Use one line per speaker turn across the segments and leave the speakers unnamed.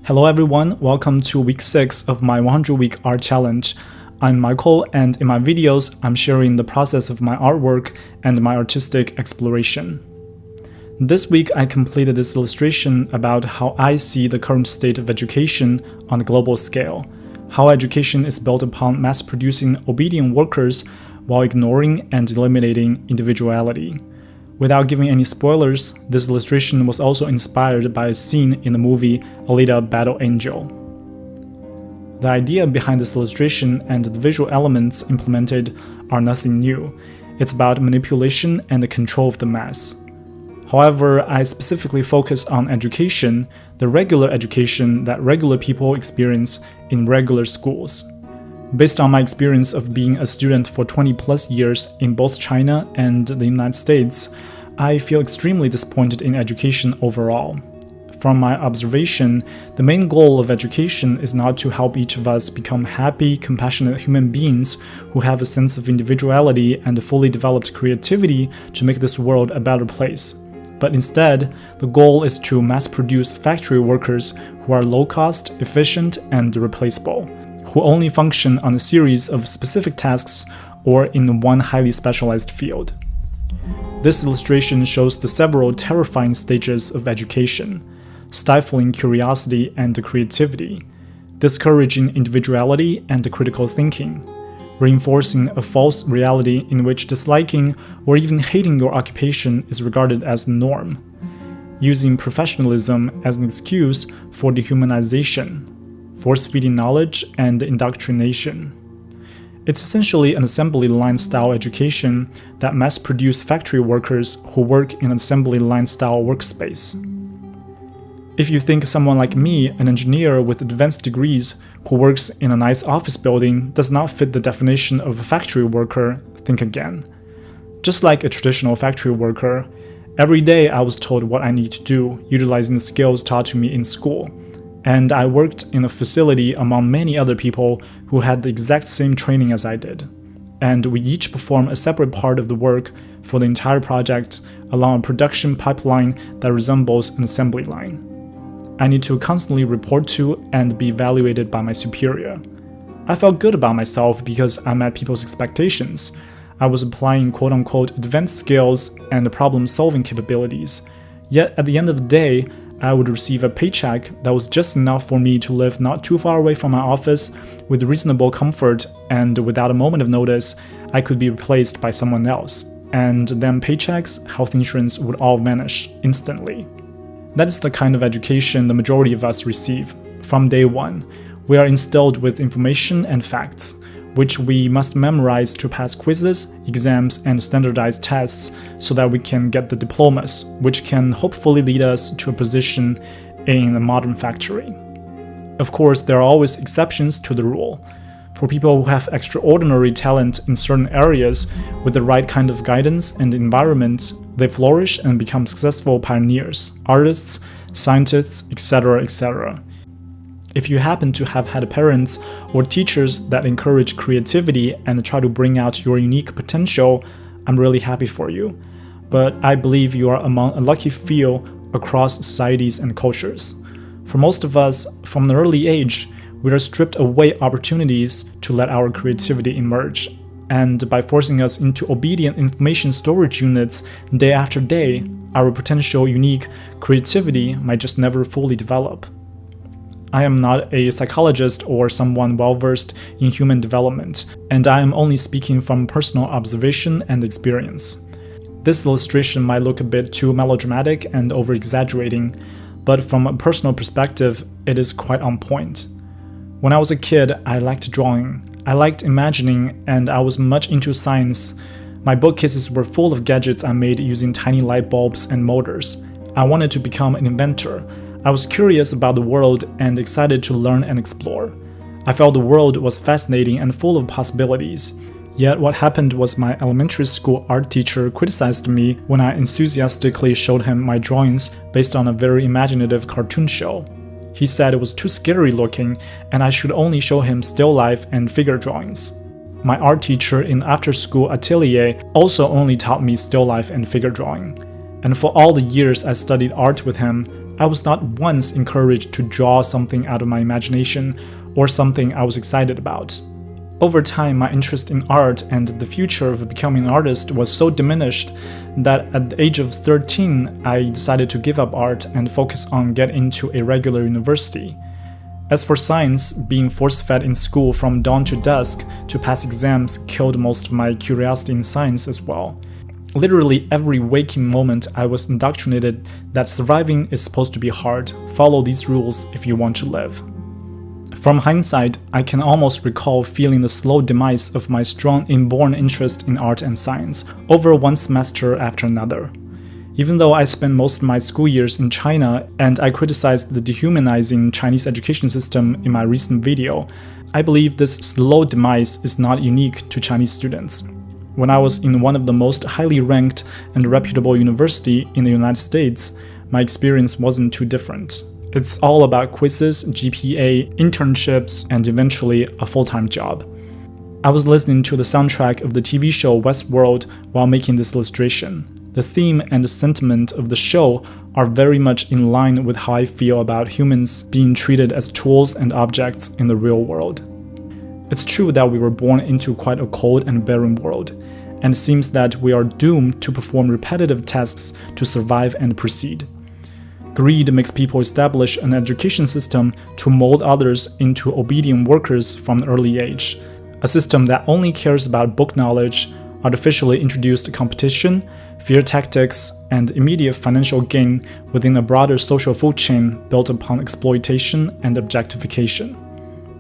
Hello everyone, welcome to week 6 of my 100-week art challenge. I'm Michael, and in my videos, I'm sharing the process of my artwork and my artistic exploration. This week, I completed this illustration about how I see the current state of education on a global scale, how education is built upon mass-producing obedient workers while ignoring and eliminating individuality. Without giving any spoilers, this illustration was also inspired by a scene in the movie Alita: Battle Angel. The idea behind this illustration and the visual elements implemented are nothing new. It's about manipulation and the control of the mass. However, I specifically focus on education, the regular education that regular people experience in regular schools. Based on my experience of being a student for 20+ years in both China and the United States, I feel extremely disappointed in education overall. From my observation, the main goal of education is not to help each of us become happy, compassionate human beings who have a sense of individuality and a fully developed creativity to make this world a better place. But instead, the goal is to mass-produce factory workers who are low-cost, efficient, and replaceable, who only function on a series of specific tasks or in one highly specialized field. This illustration shows the several terrifying stages of education: stifling curiosity and creativity, discouraging individuality and critical thinking, reinforcing a false reality in which disliking or even hating your occupation is regarded as the norm, using professionalism as an excuse for dehumanization, force-feeding knowledge, and indoctrination. It's essentially an assembly line-style education that mass-produce factory workers who work in an assembly line-style workspace. If you think someone like me, an engineer with advanced degrees who works in a nice office building, does not fit the definition of a factory worker, think again. Just like a traditional factory worker, every day I was told what I need to do, utilizing the skills taught to me in school. And I worked in a facility among many other people who had the exact same training as I did. And we each perform a separate part of the work for the entire project along a production pipeline that resembles an assembly line. I need to constantly report to and be evaluated by my superior. I felt good about myself because I met people's expectations. I was applying quote-unquote advanced skills and problem-solving capabilities. Yet at the end of the day, I would receive a paycheck that was just enough for me to live not too far away from my office with reasonable comfort, and without a moment of notice, I could be replaced by someone else. And then paychecks, health insurance would all vanish instantly. That is the kind of education the majority of us receive. From day one, we are instilled with information and facts, which we must memorize to pass quizzes, exams, and standardized tests so that we can get the diplomas, which can hopefully lead us to a position in a modern factory. Of course, there are always exceptions to the rule. For people who have extraordinary talent in certain areas, with the right kind of guidance and environment, they flourish and become successful pioneers, artists, scientists, etc., etc. If you happen to have had parents or teachers that encourage creativity and try to bring out your unique potential, I'm really happy for you. But I believe you are among a lucky few across societies and cultures. For most of us, from an early age, we are stripped away opportunities to let our creativity emerge. And by forcing us into obedient information storage units day after day, our potential unique creativity might just never fully develop. I am not a psychologist or someone well-versed in human development, and I am only speaking from personal observation and experience. This illustration might look a bit too melodramatic and over-exaggerating, but from a personal perspective, it is quite on point. When I was a kid, I liked drawing. I liked imagining, and I was much into science. My bookcases were full of gadgets I made using tiny light bulbs and motors. I wanted to become an inventor. I was curious about the world and excited to learn and explore. I felt the world was fascinating and full of possibilities. Yet what happened was my elementary school art teacher criticized me when I enthusiastically showed him my drawings based on a very imaginative cartoon show. He said it was too scary looking and I should only show him still life and figure drawings. My art teacher in after-school atelier also only taught me still life and figure drawing. And for all the years I studied art with him, I was not once encouraged to draw something out of my imagination or something I was excited about. Over time, my interest in art and the future of becoming an artist was so diminished that at the age of 13, I decided to give up art and focus on getting into a regular university. As for science, being force-fed in school from dawn to dusk to pass exams killed most of my curiosity in science as well. Literally every waking moment I was indoctrinated that surviving is supposed to be hard, follow these rules if you want to live. From hindsight, I can almost recall feeling the slow demise of my strong inborn interest in art and science over one semester after another. Even though I spent most of my school years in China and I criticized the dehumanizing Chinese education system in my recent video, I believe this slow demise is not unique to Chinese students. When I was in one of the most highly ranked and reputable university in the United States, my experience wasn't too different. It's all about quizzes, GPA, internships, and eventually a full-time job. I was listening to the soundtrack of the TV show Westworld while making this illustration. The theme and the sentiment of the show are very much in line with how I feel about humans being treated as tools and objects in the real world. It's true that we were born into quite a cold and barren world, and it seems that we are doomed to perform repetitive tasks to survive and proceed. Greed makes people establish an education system to mold others into obedient workers from an early age, a system that only cares about book knowledge, artificially introduced competition, fear tactics, and immediate financial gain within a broader social food chain built upon exploitation and objectification.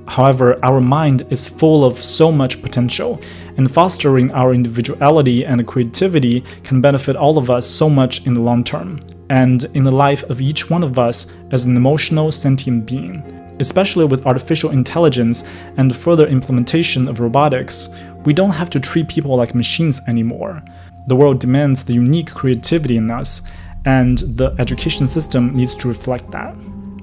However, our mind is full of so much potential, and fostering our individuality and creativity can benefit all of us so much in the long term, and in the life of each one of us as an emotional, sentient being. Especially with artificial intelligence and the further implementation of robotics, we don't have to treat people like machines anymore. The world demands the unique creativity in us, and the education system needs to reflect that.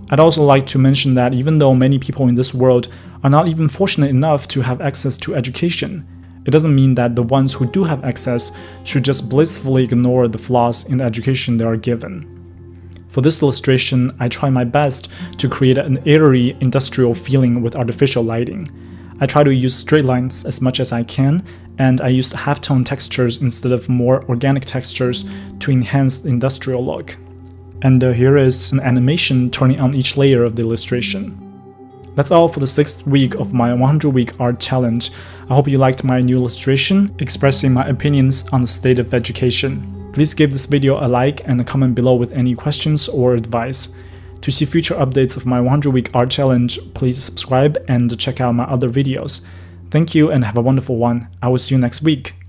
I'd also like to mention that even though many people in this world are not even fortunate enough to have access to education, it doesn't mean that the ones who do have access should just blissfully ignore the flaws in the education they are given. For this illustration, I try my best to create an airy industrial feeling with artificial lighting. I try to use straight lines as much as I can, and I used halftone textures instead of more organic textures to enhance the industrial look. And here is an animation turning on each layer of the illustration. That's all for the 6th week of my 100-week art challenge. I hope you liked my new illustration, expressing my opinions on the state of education. Please give this video a like and a comment below with any questions or advice. To see future updates of my 100-week art challenge, please subscribe and check out my other videos. Thank you and have a wonderful one. I will see you next week.